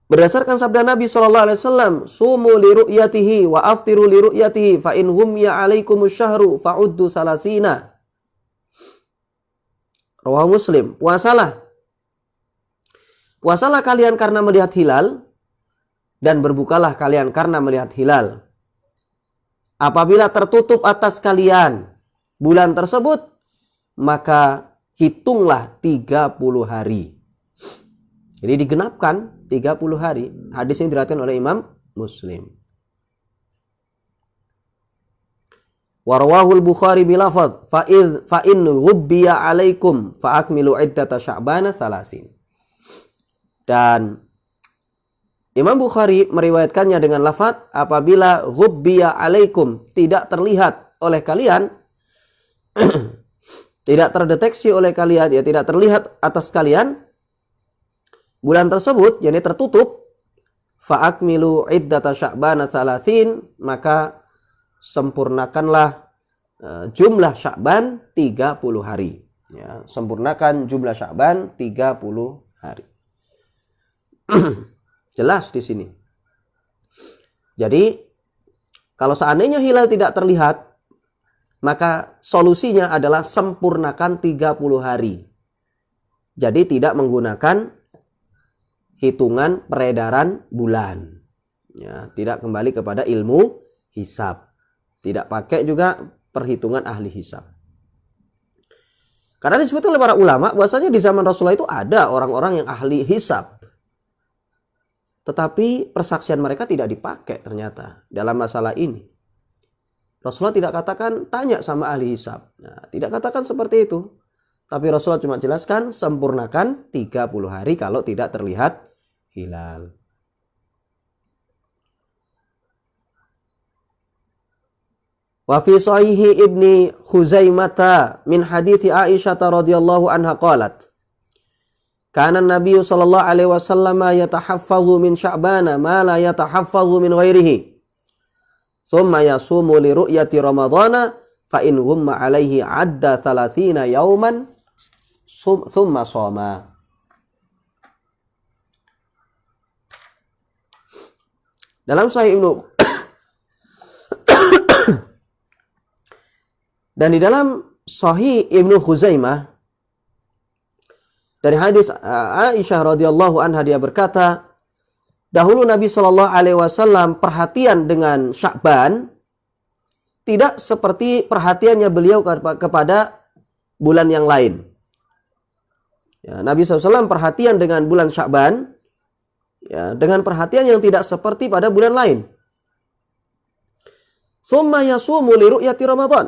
Berdasarkan sabda Nabi sallallahu alaihi wasallam, "Sumu li ru'yatihi wa aftiru li ru'yatihi fa in hummiya 'alaikum syahru fa'uddu salasina." Rawahu Muslim. Puasalah kalian karena melihat hilal, dan berbukalah kalian karena melihat hilal. Apabila tertutup atas kalian bulan tersebut, maka hitunglah 30 hari. Jadi digenapkan 30 hari. Hadis ini diriwayatkan oleh Imam Muslim. Warwahul Bukhari bilafadz fa in ghubbiya 'alaikum fa akmilu iddata sya'bana salasin. Dan Imam Bukhari meriwayatkannya dengan lafaz apabila ghubbiya 'alaikum, tidak terlihat oleh kalian, tidak terdeteksi oleh kalian, ya tidak terlihat atas kalian bulan tersebut, yakni tertutup, fa akmilu iddata sya'bana salasin, maka sempurnakanlah jumlah Sya'ban 30 hari. Ya, sempurnakan jumlah Sya'ban 30 hari. Jelas di sini. Jadi, kalau seandainya hilal tidak terlihat, maka solusinya adalah sempurnakan 30 hari. Jadi tidak menggunakan hitungan peredaran bulan. Ya, tidak kembali kepada ilmu hisab. Tidak pakai juga perhitungan ahli hisab. Karena disebut oleh para ulama bahwasanya di zaman Rasulullah itu ada orang-orang yang ahli hisab. Tetapi persaksian mereka tidak dipakai ternyata dalam masalah ini. Rasulullah tidak katakan tanya sama ahli hisab. Nah, tidak katakan seperti itu. Tapi Rasulullah cuma jelaskan sempurnakan 30 hari kalau tidak terlihat hilal. Wa fi sahihi Ibni Khuzaimah min hadithi Aisyah radhiyallahu anha qalat, kana Nabi sallallahu alaihi wasallam yatahaffazu min Sya'bana ma la yatahaffazu min ghairihi. Thumma yasumu li ru'yati Ramadhana fa in humma alaihi adda 30 yauman thumma shoma. Dalam Sahih Ibnu dan di dalam Sahih Ibnu Khuzaimah dari hadis Aisyah radhiyallahu anha, dia berkata, dahulu Nabi Shallallahu alaihi wasallam perhatian dengan Sya'ban tidak seperti perhatiannya beliau kepada bulan yang lain. Ya, Nabi SAW perhatian dengan bulan Sya'ban ya, dengan perhatian yang tidak seperti pada bulan lain. Summa yasumu li ru'yati Ramadan.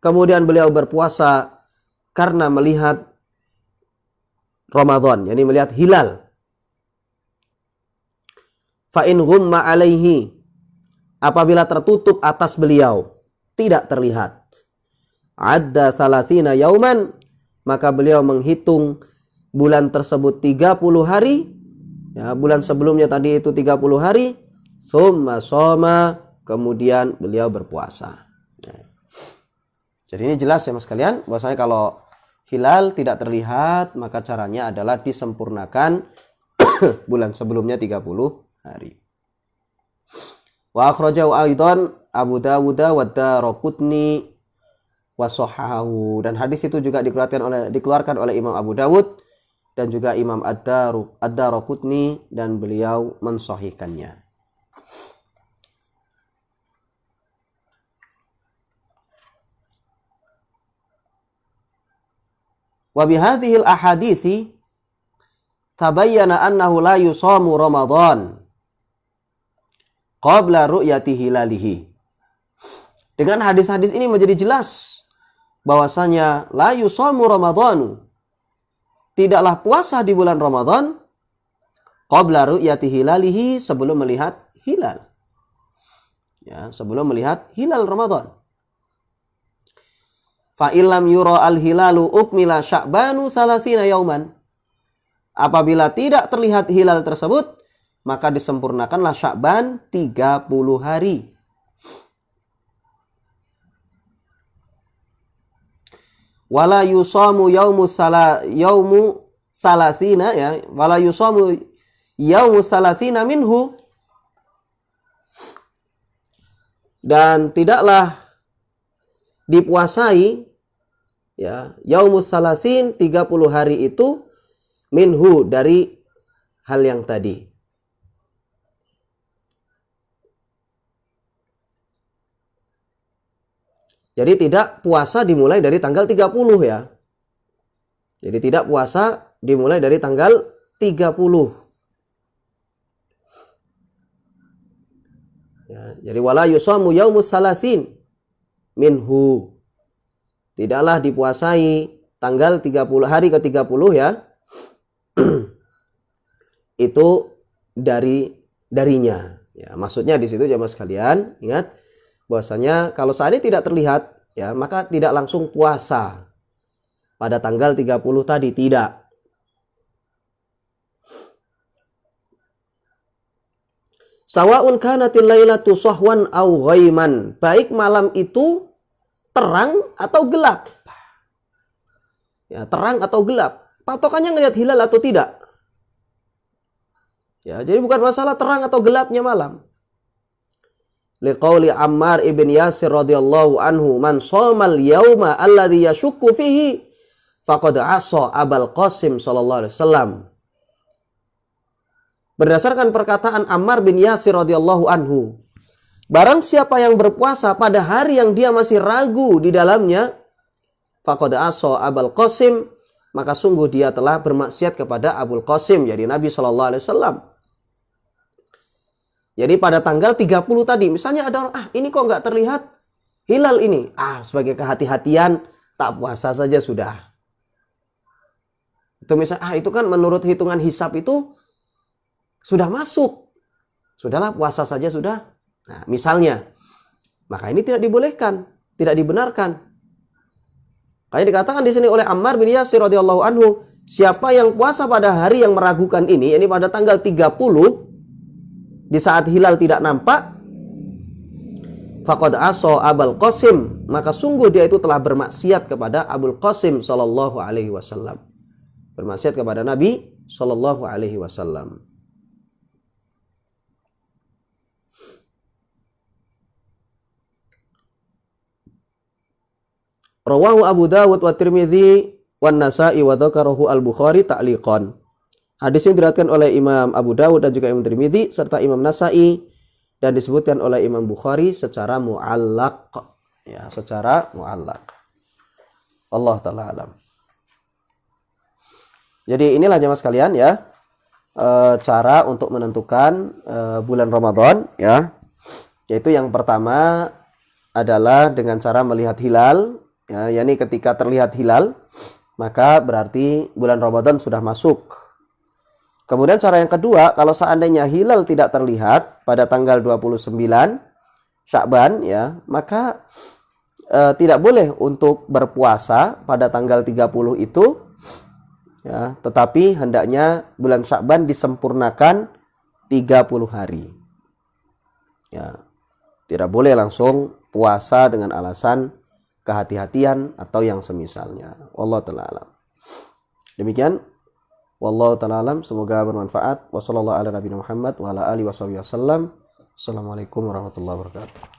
Kemudian beliau berpuasa karena melihat Ramadan, yakni melihat hilal. Fa in ghumma alaihi, apabila tertutup atas beliau, tidak terlihat. Adda salasina yauman, maka beliau menghitung bulan tersebut 30 hari. Ya, bulan sebelumnya tadi itu 30 hari. Summa soma, kemudian beliau berpuasa. Ya. Jadi ini jelas ya mas kalian, bahwasanya kalau hilal tidak terlihat, maka caranya adalah disempurnakan bulan sebelumnya 30 hari. Wa akhrajahu aidan Abu Dawud wa Daraqutni wa sahahahu, dan hadis itu juga dikeluarkan oleh Imam Abu Dawud dan juga Imam Ad-Daraqutni, dan beliau mensahihkannya. Wa bihadhil ahaditsi tabayyana annahu la yusamu Ramadan qabla ru'yati hilalihi. Dengan hadis-hadis ini menjadi jelas bahwasanya la yusamu Ramadanu, tidaklah puasa di bulan Ramadan qabla ru'yati hilalihi, sebelum melihat hilal. Ya, sebelum melihat hilal Ramadan. Fa illam yura al-hilalu ukmila Sya'banu salasina yauman. Apabila tidak terlihat hilal tersebut, maka disempurnakanlah Sya'ban 30 hari. Wala yusamu yaumu salasina, ya, wala yusamu yaumu salasina minhu, dan tidaklah dipuasai ya yaumus salasin 30 hari itu minhu, dari hal yang tadi. Jadi tidak puasa dimulai dari tanggal 30 ya. Jadi tidak puasa dimulai dari tanggal 30. Ya, jadi wala yusamu yaumus salasin minhu. Tidaklah dipuasai tanggal 30, hari ke-30 ya. Itu darinya. Ya, maksudnya di situ jamaah sekalian, ingat bahwasanya kalau seandainya tidak terlihat ya, maka tidak langsung puasa pada tanggal 30 tadi, tidak. Sawa'un kanatil lailatu sahwan aw ghaiman, baik malam itu terang atau gelap. Ya, terang atau gelap. Patokannya ngelihat hilal atau tidak. Ya, jadi bukan masalah terang atau gelapnya malam. Liqauli Ammar ibn Yasir radhiyallahu anhu, man shamal yauma alladhi yashukku fihi faqad asa Abul Qasim sallallahu alaihi wasallam. Berdasarkan perkataan Ammar bin Yasir radhiyallahu anhu, barang siapa yang berpuasa pada hari yang dia masih ragu di dalamnya, faqad asa Abul Qasim, maka sungguh dia telah bermaksiat kepada Abul Qasim, jadi Nabi sallallahu alaihi wasallam. Jadi pada tanggal 30 tadi, misalnya ada orang, ini kok nggak terlihat hilal ini. Sebagai kehati-hatian, tak puasa saja sudah. Itu misalnya, itu kan menurut hitungan hisab itu sudah masuk. Sudahlah, puasa saja sudah. Nah, misalnya. Maka ini tidak dibolehkan, tidak dibenarkan. Kayak dikatakan di sini oleh Ammar bin Yasir radhiyallahu anhu, siapa yang puasa pada hari yang meragukan ini pada tanggal 30, di saat hilal tidak nampak, faqad asa Abul Qasim, maka sungguh dia itu telah bermaksiat kepada Abul Qasim sallallahu alaihi wasallam. Bermaksiat kepada Nabi sallallahu alaihi wasallam. Rawahu Abu Dawud wa Tirmidzi wan Nasa'i wa dzakarahu Al-Bukhari ta'liqan. Hadis ini diriwayatkan oleh Imam Abu Dawud dan juga Imam Tirmidzi serta Imam Nasa'i dan disebutkan oleh Imam Bukhari secara mu'allaq. Ya, secara mu'allaq. Allah taala alam. Jadi inilah jemaah sekalian ya, cara untuk menentukan bulan Ramadan ya. Yaitu yang pertama adalah dengan cara melihat hilal ya, yakni ketika terlihat hilal maka berarti bulan Ramadan sudah masuk. Kemudian cara yang kedua, kalau seandainya hilal tidak terlihat pada tanggal 29 Sya'ban ya, maka tidak boleh untuk berpuasa pada tanggal 30 itu ya, tetapi hendaknya bulan Sya'ban disempurnakan 30 hari. Ya. Tidak boleh langsung puasa dengan alasan kehati-hatian atau yang semisalnya. Wallahu ta'ala alam. Demikian, wallahu ta'ala alam, semoga bermanfaat. Wassallallahu ala nabiyina Muhammad wa ala alihi wasallam. Assalamualaikum warahmatullahi wabarakatuh.